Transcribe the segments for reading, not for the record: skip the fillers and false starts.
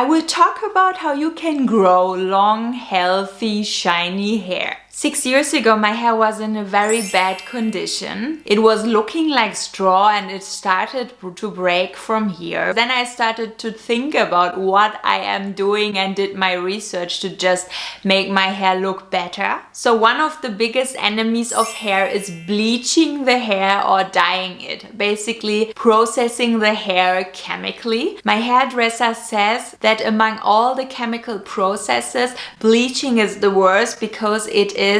I will talk about how you can grow long, healthy, shiny hair. 6 years ago, my hair was in a very bad condition. It was looking like straw and it started to break from here. Then I started to think about what I am doing and did my research to just make my hair look better. So one of the biggest enemies of hair is bleaching the hair or dyeing it. Basically processing the hair chemically. My hairdresser says that among all the chemical processes, bleaching is the worst because it is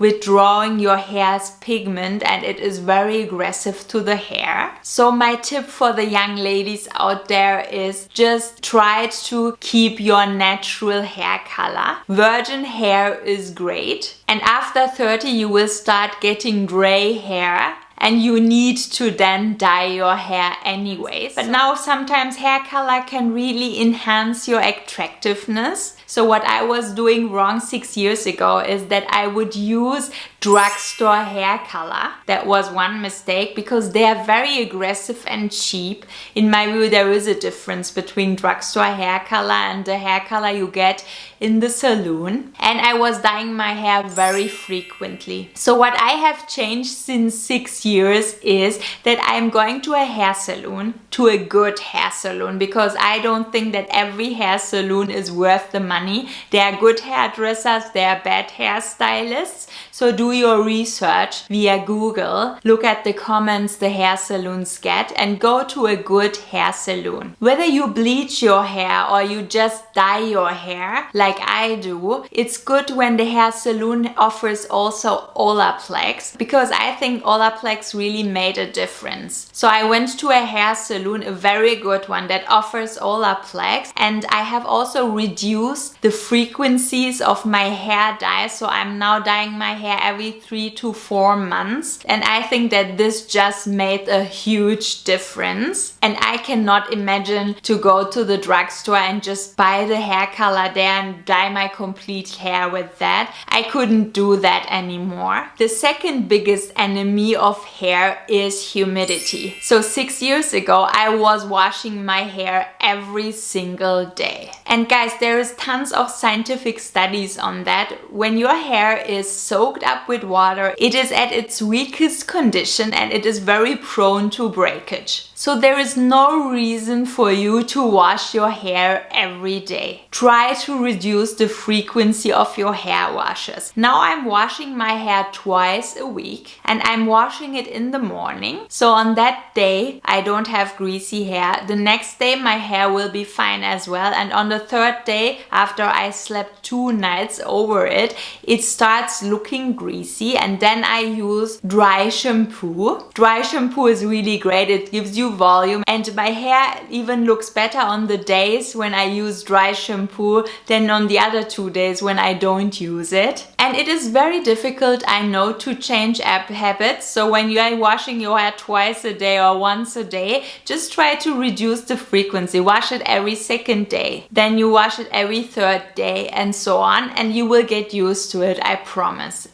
withdrawing your hair's pigment and it is very aggressive to the hair. So my tip for the young ladies out there is just try to keep your natural hair color. Virgin hair is great, and after 30 you will start getting gray hair. And you need to then dye your hair anyways. But now sometimes hair color can really enhance your attractiveness. So what I was doing wrong 6 years ago is that I would use drugstore hair color. That was one mistake because they are very aggressive and cheap. In my view, there is a difference between drugstore hair color and the hair color you get in the salon. And I was dyeing my hair very frequently. So what I have changed since 6 years is that I'm going to a hair salon, to a good hair salon, because I don't think that every hair salon is worth the money. There are good hairdressers, there are bad hairstylists. So do your research via Google, look at the comments the hair salons get and go to a good hair salon. Whether you bleach your hair or you just dye your hair like I do, it's good when the hair salon offers also Olaplex, because I think Olaplex really made a difference. So I went to a hair salon, a very good one that offers Olaplex, and I have also reduced the frequencies of my hair dye. So I'm now dyeing my hair every 3 to 4 months, and I think that this just made a huge difference. And I cannot imagine to go to the drugstore and just buy the hair color there and dye my complete hair with that. I couldn't do that anymore. The second biggest enemy of hair is humidity. So 6 years ago I was washing my hair every single day. And guys, there is tons of scientific studies on that. When your hair is soaked up with water, it is at its weakest condition and it is very prone to breakage. So there is no reason for you to wash your hair every day. Try to reduce the frequency of your hair washes. Now I'm washing my hair twice a week and I'm washing it in the morning. So on that day I don't have greasy hair. The next day my hair will be fine as well, and on the third day after I slept 2 nights over it, it starts looking greasy, and then I use dry shampoo. Dry shampoo is really great. It gives you volume, and my hair even looks better on the days when I use dry shampoo than on the other 2 days when I don't use it. And it is very difficult, I know, to change habits. So when you are washing your hair twice a day or once a day, just try to reduce the frequency. Wash it every second day, then you wash it every third day, and so on, and you will get used to it, I promise.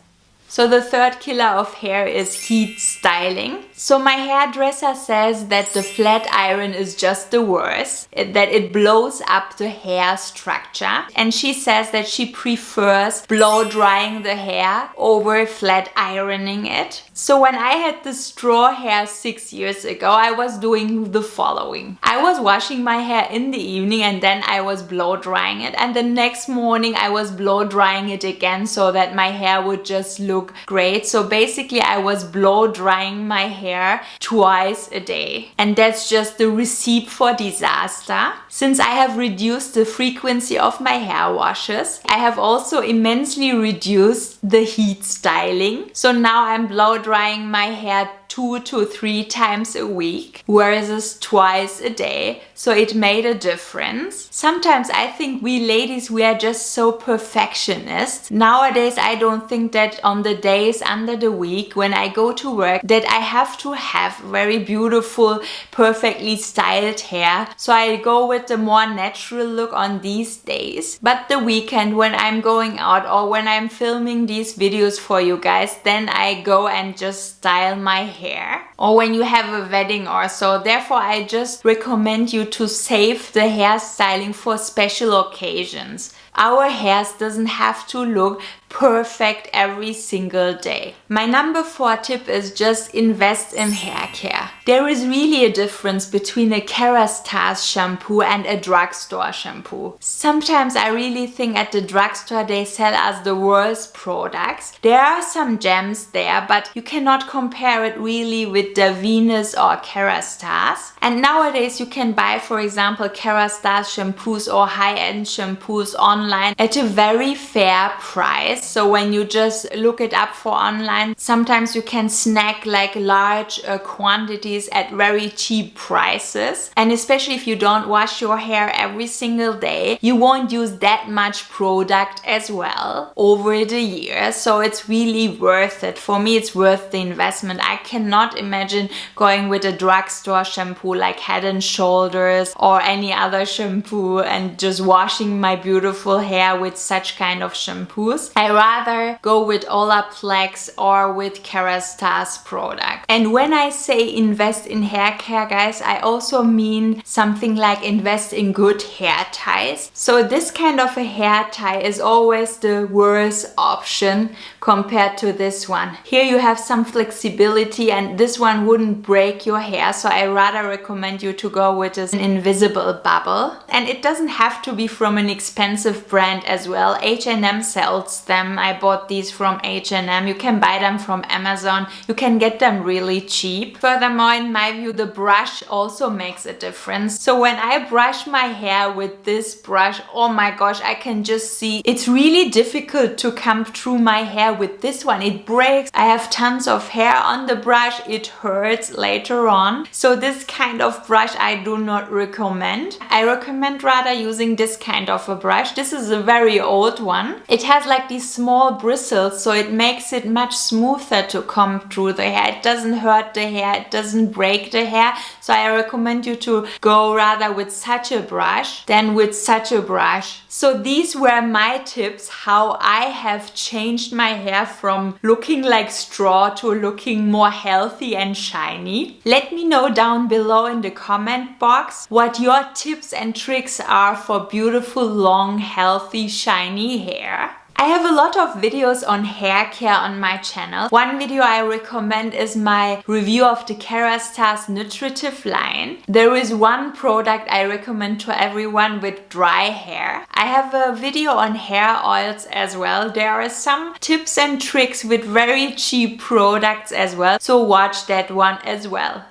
So the third killer of hair is heat styling. So my hairdresser says that the flat iron is just the worst, that it blows up the hair structure. And she says that she prefers blow drying the hair over flat ironing it. So when I had the straw hair 6 years ago, I was doing the following. I was washing my hair in the evening and then I was blow drying it. And the next morning I was blow drying it again so that my hair would just look great. So basically I was blow drying my hair twice a day, and that's just the recipe for disaster. Since I have reduced the frequency of my hair washes, I have also immensely reduced the heat styling. So now I'm blow drying my hair 2 to 3 times a week, whereas twice a day. So it made a difference. Sometimes I think we ladies, we are just so perfectionist. Nowadays I don't think that on the days under the week when I go to work that I have to have very beautiful, perfectly styled hair. So I go with the more natural look on these days. But the weekend when I'm going out or when I'm filming these videos for you guys, then I go and just style my hair hair or when you have a wedding or so. Therefore, I just recommend you to save the hairstyling for special occasions. Our hairs doesn't have to look perfect every single day. My number 4 tip is just invest in hair care. There is really a difference between a Kerastase shampoo and a drugstore shampoo. Sometimes I really think at the drugstore they sell us the worst products. There are some gems there, but you cannot compare it really with the Venus or Kerastase. And nowadays you can buy, for example, Kerastase shampoos or high-end shampoos online at a very fair price. So when you just look it up for online, sometimes you can snag like large quantities at very cheap prices. And especially if you don't wash your hair every single day, you won't use that much product as well over the year. So it's really worth it. For me, it's worth the investment. I cannot imagine going with a drugstore shampoo like Head and Shoulders or any other shampoo and just washing my beautiful hair with such kind of shampoos. I rather go with Olaplex or with Kerastase product. And when I say invest in hair care, guys, I also mean something like invest in good hair ties. So this kind of a hair tie is always the worst option compared to this one. Here you have some flexibility and this one wouldn't break your hair, so I rather recommend you to go with an invisible bubble. And it doesn't have to be from an expensive brand as well. H&M sells them. I bought these from H&M. You can buy them from Amazon. You can get them really cheap. Furthermore, in my view, the brush also makes a difference. So when I brush my hair with this brush, oh my gosh, I can just see it's really difficult to comb through my hair with this one. It breaks. I have tons of hair on the brush. It hurts later on. So this kind of brush I do not recommend. I recommend rather using this kind of a brush. This is a very old one. It has like these small bristles, so it makes it much smoother to comb through the hair. It doesn't hurt the hair. It doesn't break the hair. So I recommend you to go rather with such a brush than with such a brush. So these were my tips how I have changed my hair from looking like straw to looking more healthy and shiny. Let me know down below in the comment box what your tips and tricks are for beautiful, long, healthy, shiny hair. I have a lot of videos on hair care on my channel. One video I recommend is my review of the Kerastase Nutritive line. There is one product I recommend to everyone with dry hair. I have a video on hair oils as well. There are some tips and tricks with very cheap products as well, so watch that one as well.